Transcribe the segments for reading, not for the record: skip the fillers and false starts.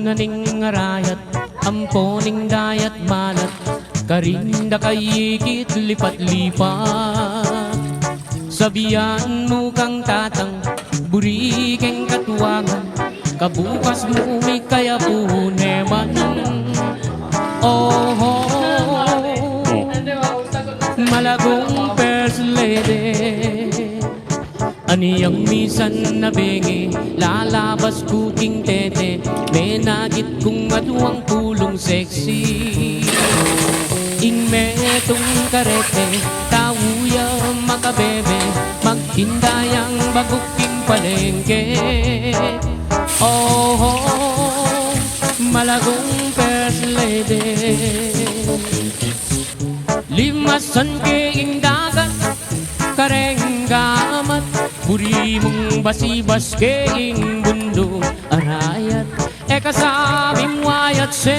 naning arayat, amponing dayat malat, karinda kayikit lipat-lipat. Sabihan mo kang tatang, buri keng katuwangan, kabukas mo may kaya puneman. Oh, malagong first lady, aniyang misan na bengi, lalabas kuking tete, may nagit kong atuang pulong sexy. Inmetong karete, tawuya makabebe, magtindayang baguking palengke. Oh, malagong first lady, limasan keing dagat, karenggamat, buri mong basibas keing bundong arayat. Kasabing wayat se,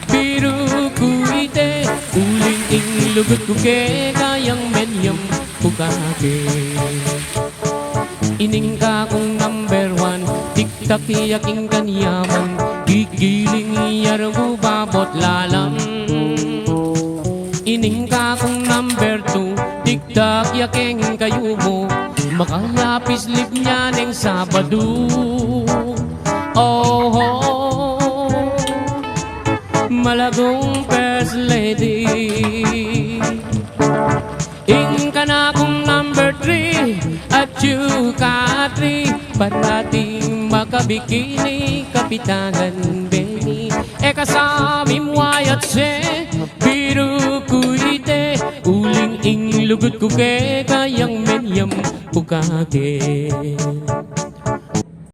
biru kuite, uling ing lugut ko ke, kayang menyam bukake. Ining ka kong number one, tiktak yaking kanyaman, gigiling yarang babot lalam. Ining ka kong number two, tiktak yaking kayo mo, makayapis lip niya ng Sabado. Oh, malagong first lady, ing ka na kong number three, at you ka three, parating makabikini, kapitangan Benny. Kasabi mo ayat se, biru kuite, uling ing lugut ko ke, kayang menyam bukake.